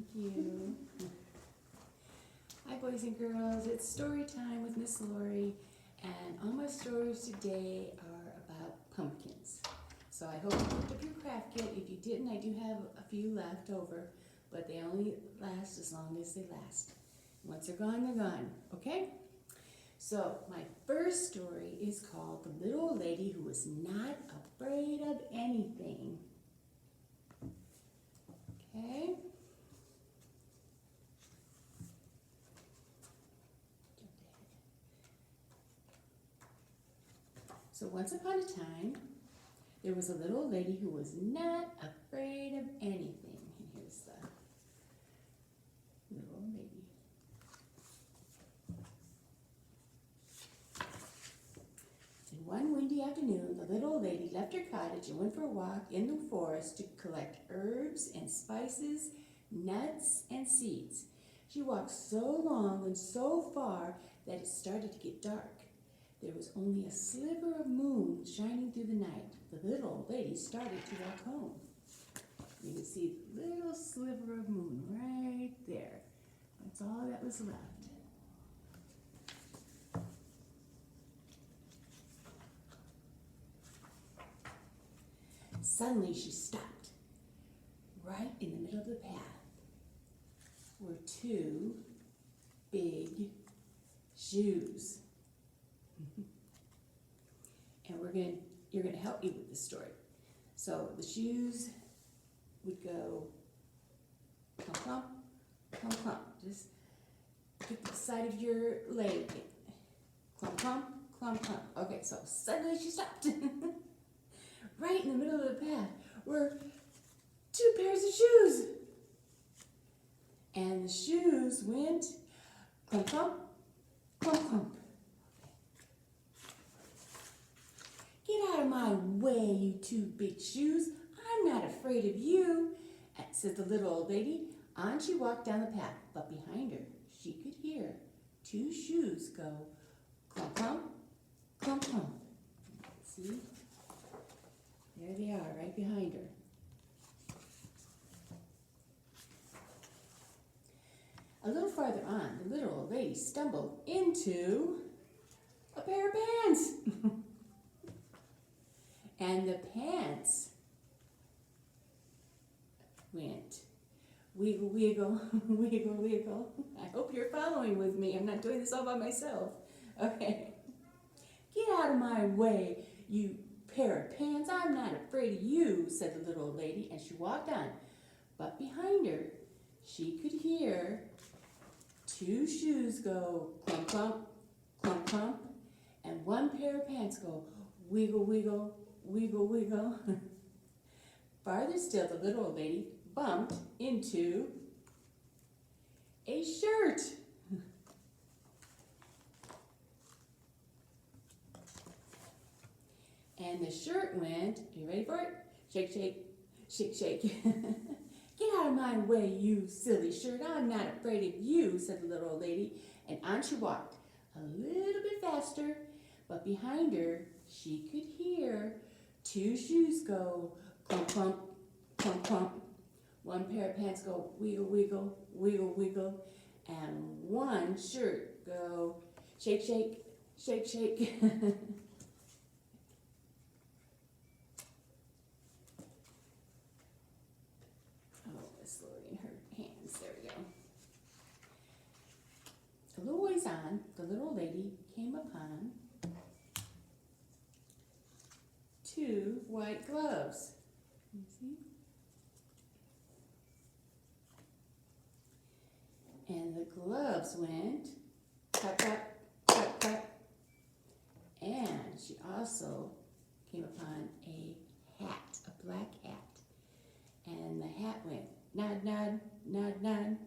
Thank you. Hi boys and girls, it's story time with Miss Laurie, and all my stories today are about pumpkins. So I hope you picked up your craft kit. If you didn't, I do have a few left over, but they only last as long as they last. Once they're gone, okay? So my first story is called The Little Old Lady Who Was Not Afraid of Anything. Okay? So once upon a time, there was a little old lady who was not afraid of anything. And here's the little old lady. And one windy afternoon, the little old lady left her cottage and went for a walk in the forest to collect herbs and spices, nuts and seeds. She walked so long and so far that it started to get dark. There was only a sliver of moon shining through the night. The little old lady started to walk home. You can see the little sliver of moon right there. That's all that was left. Suddenly she stopped. Right in the middle of the path were two big shoes. And you're gonna help me with this story. So the shoes would go clump, clump, clump, clump. Just get the side of your leg. Clump, clump, clump, clump. Okay, so suddenly she stopped. Right in the middle of the path were two pairs of shoes. And the shoes went clump, clump, clump, clump. Get out of my way, you two big shoes. I'm not afraid of you, said the little old lady. On she walked down the path, but behind her she could hear two shoes go clump, clump, clump, clump. See? There they are, right behind her. A little farther on, the little old lady stumbled into a pair of pants. And the pants went wiggle, wiggle, wiggle, wiggle. I hope you're following with me. I'm not doing this all by myself. Okay. Get out of my way, you pair of pants. I'm not afraid of you, said the little old lady, and she walked on. But behind her, she could hear two shoes go clump, clump, clump, clump, and one pair of pants go wiggle, wiggle, wiggle, wiggle. Farther still, the little old lady bumped into a shirt. And the shirt went, are you ready for it? Shake, shake, shake, shake. Get out of my way, you silly shirt. I'm not afraid of you, said the little old lady. And on she walked, a little bit faster, but behind her, she could hear two shoes go clump, clump, clump, clump. One pair of pants go wiggle, wiggle, wiggle, wiggle. And one shirt go shake, shake, shake, shake. Oh, Miss Laurie and her hands. There we go. A little ways on, the little old lady came upon two white gloves. You see? And the gloves went tap, tap, tap, tap. And she also came upon a hat, a black hat. And the hat went nod, nod, nod, nod.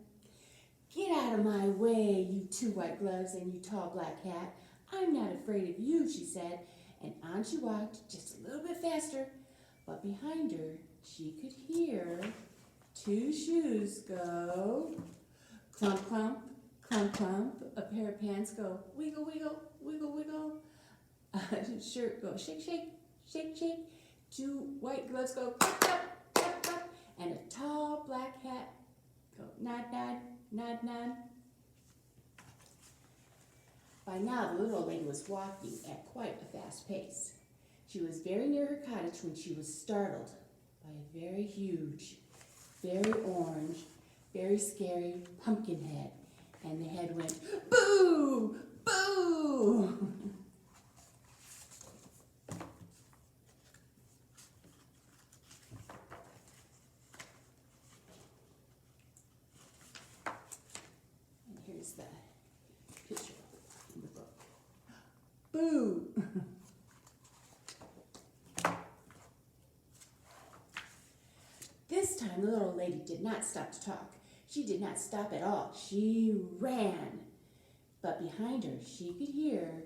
Get out of my way, you two white gloves and you tall black hat. I'm not afraid of you, she said. And on she walked, just a little bit faster, but behind her she could hear two shoes go clump, clump, clump, clump. A pair of pants go wiggle, wiggle, wiggle, wiggle. A shirt go shake, shake, shake, shake. Two white gloves go clap, clap, clap, clap. And a tall black hat go nod, nod, nod, nod. By now, the little old lady was walking at quite a fast pace. She was very near her cottage when she was startled by a very huge, very orange, very scary pumpkin head. And the head went, boo, boo. And here's the picture in the book. Boo. This time the little lady did not stop to talk. She did not stop at all. She ran. But behind her, she could hear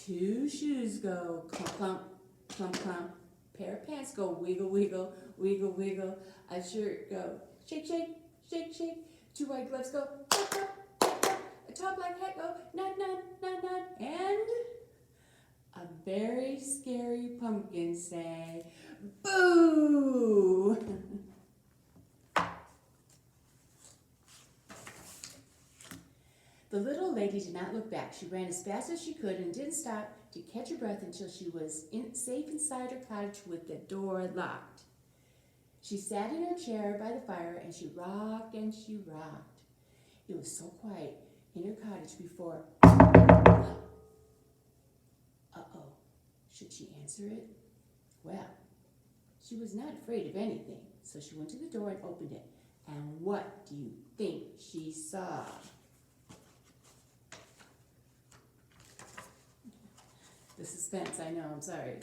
2 shoes go clump, clump, clump, clump. Pair of pants go wiggle, wiggle, wiggle, wiggle. A shirt go shake, shake, shake, shake. 2 white gloves go tap, tap, tap, tap. A tall black hat go nod, nod, nod, nod. And a very scary pumpkin say, boo! The little lady did not look back. She ran as fast as she could and didn't stop to catch her breath until she was safe inside her cottage with the door locked. She sat in her chair by the fire and she rocked and she rocked. It was so quiet in her cottage before. Uh-oh, should she answer it? Well, she was not afraid of anything, so she went to the door and opened it. And what do you think she saw? The suspense, I know, I'm sorry.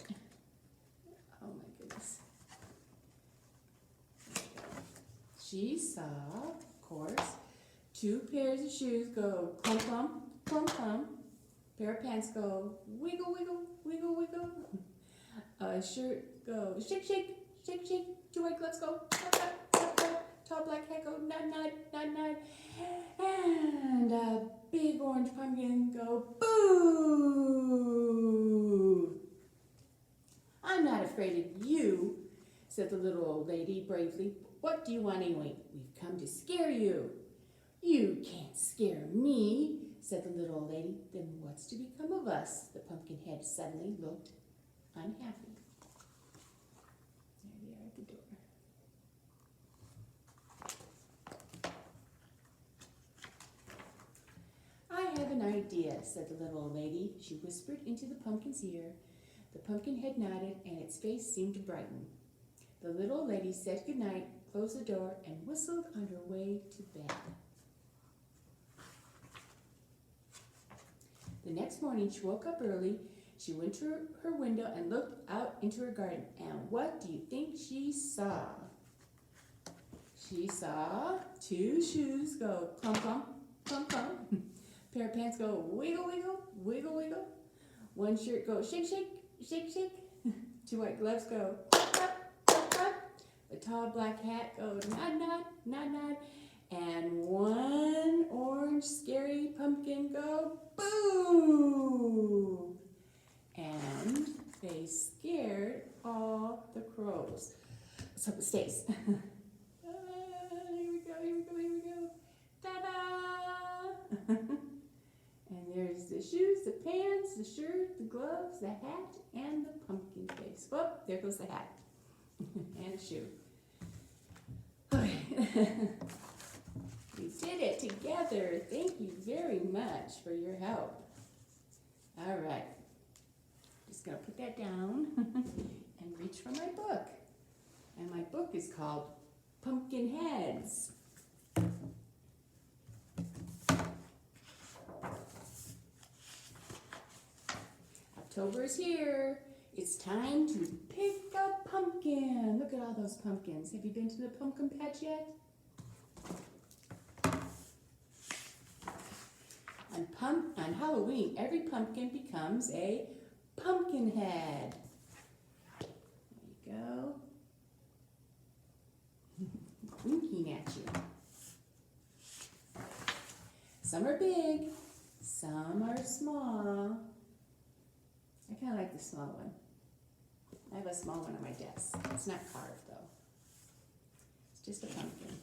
Oh my goodness. She saw, of course, 2 pairs of shoes go clump, clump, clump, clump. Pair of pants go wiggle, wiggle, wiggle, wiggle. A shirt go shake, shake, shake, shake. 2 white gloves go tap, tap, tap, tap. Tall black hat go nod, nod, nod, nod. And a big orange pumpkin go boo! I'm not afraid of you, said the little old lady bravely. What do you want anyway? We've come to scare you. You can't scare me, said the little old lady. Then what's to become of us? The pumpkin head suddenly looked unhappy. There they are at the door. I have an idea, said the little old lady. She whispered into the pumpkin's ear. The pumpkin head nodded, and its face seemed to brighten. The little old lady said goodnight, closed the door, and whistled on her way to bed. The next morning, she woke up early. She went to her window and looked out into her garden. And what do you think she saw? She saw 2 shoes go clump, clump, clump, clump. Pair of pants go wiggle, wiggle, wiggle, wiggle. 1 shirt go shake, shake, shake, shake. 2 white gloves go tap, tap, tap, tap. A tall black hat go nod, nod, nod, nod. And 1 orange scary pumpkin go boo! And they scared all the crows. Let's hope it stays. Here we go, here we go, here we go. Ta-da! And there's the shoes, the pants, the shirt, the gloves, the hat, and the pumpkin face. Oh, there goes the hat. And a shoe. We did it together. Thank you very much for your help. All right. Just going to put that down and reach for my book. And my book is called Pumpkin Heads. October is here. It's time to pick a pumpkin. Look at all those pumpkins. Have you been to the pumpkin patch yet? On Halloween, every pumpkin becomes a pumpkin head. There you go. Winking at you. Some are big, some are small. I kind of like the small one. I have a small one on my desk. It's not carved though. It's just a pumpkin.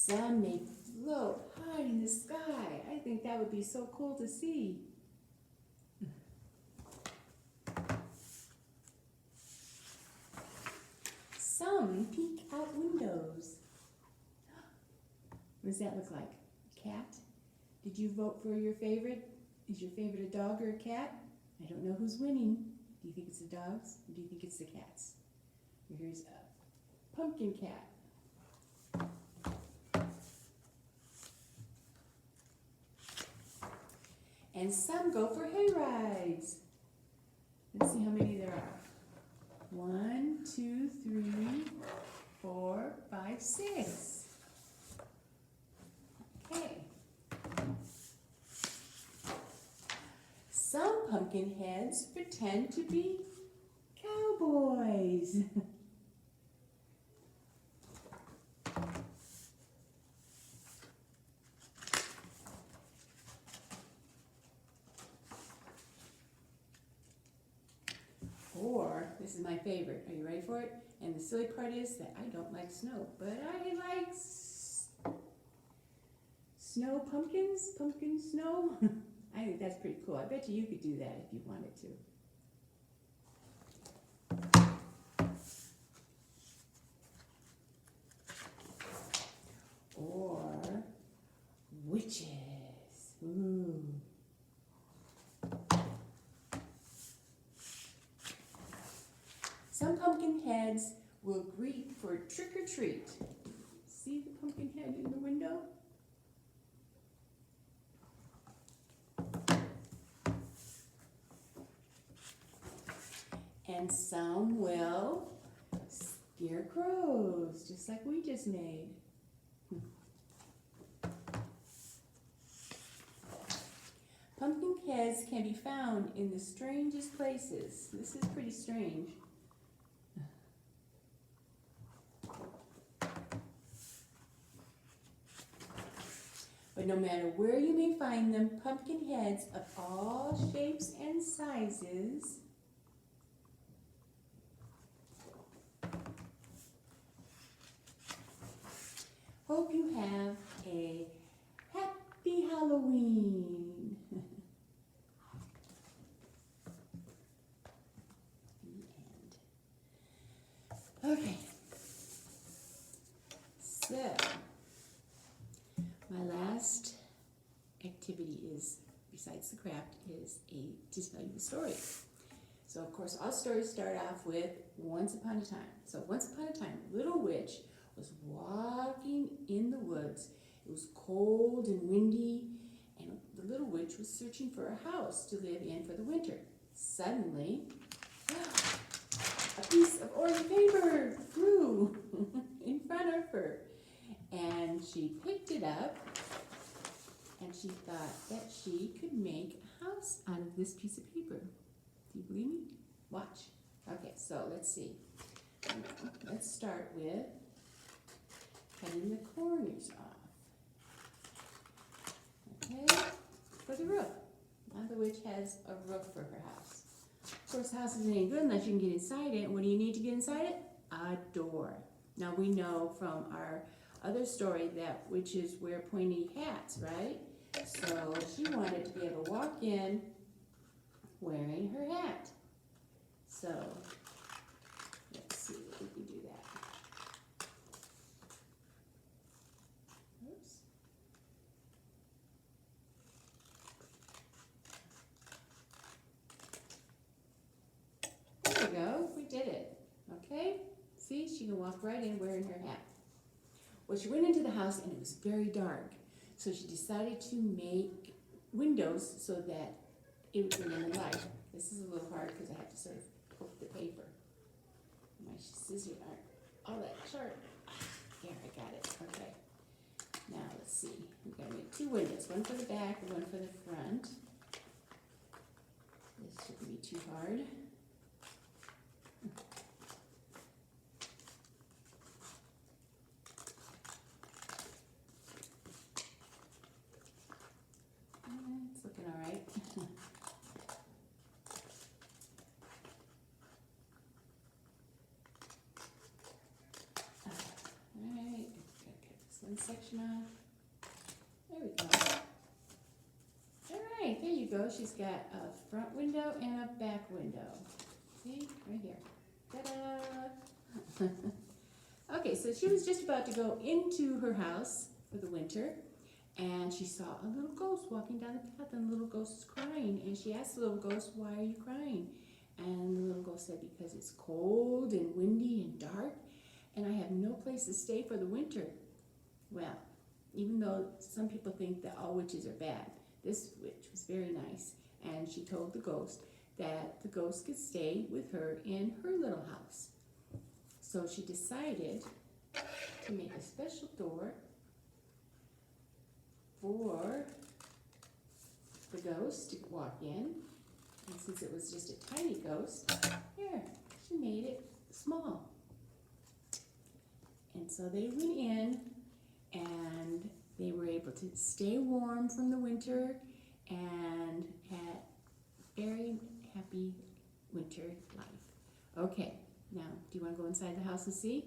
Some may float high in the sky. I think that would be so cool to see. Some peek out windows. What does that look like? A cat? Did you vote for your favorite? Is your favorite a dog or a cat? I don't know who's winning. Do you think it's the dogs or do you think it's the cats? Here's a pumpkin cat. And some go for hay rides. Let's see how many there are. 1, 2, 3, 4, 5, 6. Okay. Some pumpkin heads pretend to be cowboys. Or, this is my favorite. Are you ready for it? And the silly part is that I don't like snow, but I like snow pumpkins, pumpkin snow. I think that's pretty cool. I bet you could do that if you wanted to. Or witches. Ooh. Some pumpkin heads will greet for trick or treat. See the pumpkin head in the window? And some will scare crows, just like we just made. Pumpkin heads can be found in the strangest places. This is pretty strange. But no matter where you may find them, pumpkin heads of all shapes and sizes hope you have a happy Halloween. The end. Okay. So, my last activity is, besides the craft, is to tell you the story. So, of course, all stories start off with once upon a time. So, once upon a time, a little witch was walking in the woods. It was cold and windy, and the little witch was searching for a house to live in for the winter. Suddenly, a piece of orange paper flew in front of her, and she picked it up, and she thought that she could make a house out of this piece of paper. Do you believe me? Watch. Okay, so let's see. Let's start with cutting the corners off. Okay, for the roof. Now the witch has a roof for her house. Of course, the house isn't any good unless you can get inside it. And what do you need to get inside it? A door. Now we know from our other story that witches wear pointy hats, right? So she wanted to be able to walk in wearing her hat. So let's see if we can do that. Oops. There we go. We did it. Okay? See, she can walk right in wearing her hat. Well, she went into the house and it was very dark. So she decided to make windows so that it would bring in the light. This is a little hard because I have to sort of poke the paper. My scissors aren't all that sharp. Here, I got it. Okay. Now let's see. We've got to make 2 windows, one for the back and one for the front. This shouldn't be too hard. It's looking all right. Alright, gotta cut this one this section off. There we go. All right, there you go. She's got a front window and a back window. See, right here. Ta-da! Okay, so she was just about to go into her house for the winter, and she saw a little ghost walking down the path, and the little ghost was crying, and she asked the little ghost, "Why are you crying?" And the little ghost said, "Because it's cold and windy and dark, and I have no place to stay for the winter." Well, even though some people think that all witches are bad, this witch was very nice, and she told the ghost that the ghost could stay with her in her little house. So she decided to make a special door for the ghost to walk in. And since it was just a tiny ghost, here, she made it small. And so they went in, and they were able to stay warm from the winter and had very happy winter life. Okay, now, do you want to go inside the house and see?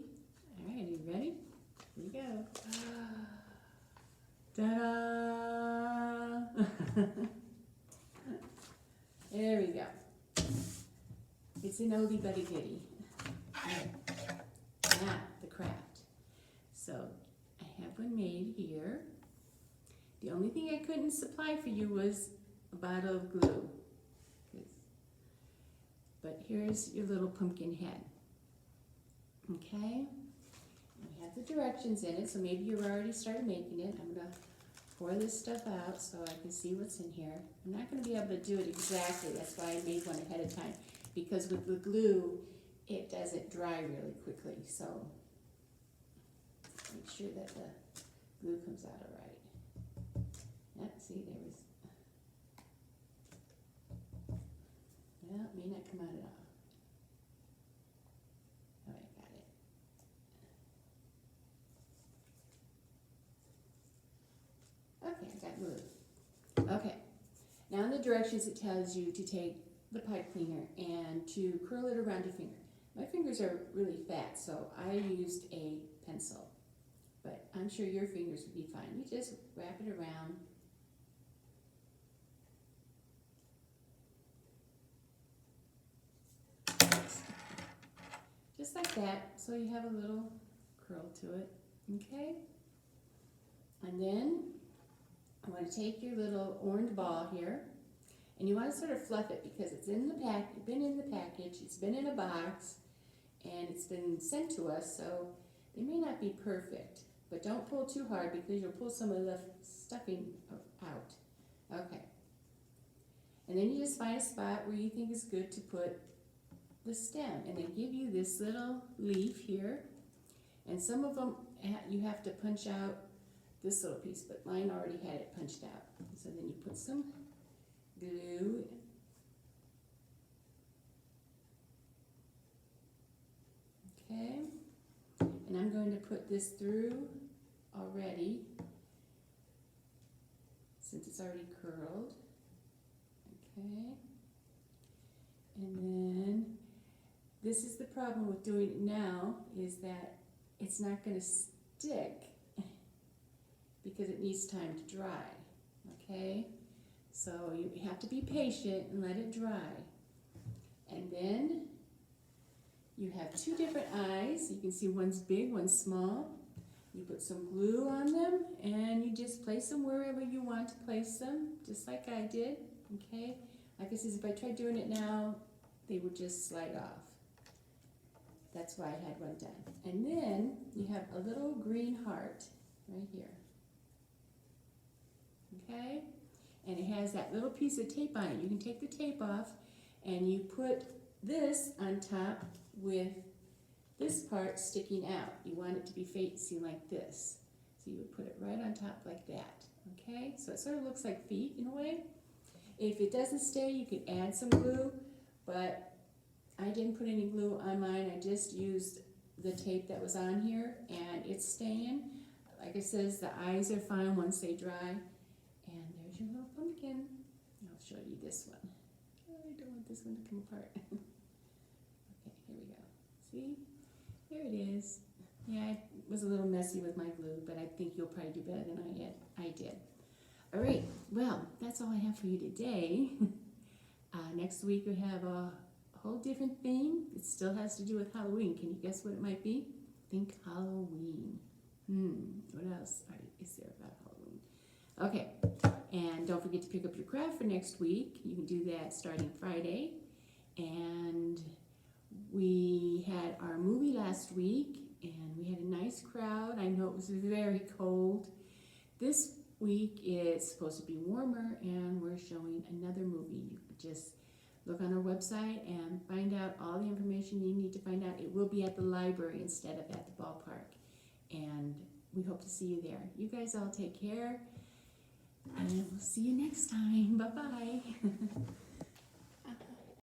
All right, are you ready? Here we go. Ta-da! There we go. It's an oldie but a goodie. Now, the craft. So, I have one made here. The only thing I couldn't supply for you was a bottle of glue. But here's your little pumpkin head. Okay? We have the directions in it, so maybe you've already started making it. I'm going to pour this stuff out so I can see what's in here. I'm not going to be able to do it exactly. That's why I made one ahead of time. Because with the glue, it doesn't dry really quickly. So make sure that the glue comes out all right. Yep, see, there was... Well, it may not come out at all. All right, got it. Okay, I got glue. Okay, now in the directions it tells you to take the pipe cleaner and to curl it around your finger. My fingers are really fat, so I used a pencil, but I'm sure your fingers would be fine. You just wrap it around. Just like that, so you have a little curl to it, okay? And then I want to take your little orange ball here, and you want to sort of fluff it because it's in the been in the package, it's been in a box, and it's been sent to us, so they may not be perfect, but don't pull too hard because you'll pull some of the stuffing out. Okay. And then you just find a spot where you think is good to put the stem, and they give you this little leaf here, and some of them you have to punch out this little piece, but mine already had it punched out. So then you put some glue, okay, and I'm going to put this through already since it's already curled, okay, and then this is the problem with doing it now, is that it's not going to stick because it needs time to dry, okay? So you have to be patient and let it dry. And then you have two different eyes. You can see one's big, one's small. You put some glue on them, and you just place them wherever you want to place them, just like I did, okay? Like I said, if I tried doing it now, they would just slide off. That's why I had one done. And then you have a little green heart right here. Okay? And it has that little piece of tape on it. You can take the tape off, and you put this on top with this part sticking out. You want it to be facing like this. So you would put it right on top like that. Okay? So it sort of looks like feet in a way. If it doesn't stay, you can add some glue, but I didn't put any glue on mine. I just used the tape that was on here, and it's staying. Like it says, the eyes are fine once they dry. And there's your little pumpkin. I'll show you this one. Oh, I don't want this one to come apart. Okay, here we go. See? There it is. Yeah, was a little messy with my glue, but I think you'll probably do better than I did. All right, well, that's all I have for you today. Next week we have a whole different theme. It still has to do with Halloween. Can you guess what it might be? Think Halloween. What else is there about Halloween? Okay, and don't forget to pick up your craft for next week. You can do that starting Friday. And we had our movie last week, and we had a nice crowd. I know it was very cold. This week it's supposed to be warmer, and we're showing another movie. Just look on our website and find out all the information you need to find out. It will be at the library instead of at the ballpark, and we hope to see you there. You guys all take care, and we'll see you next time. Bye-bye.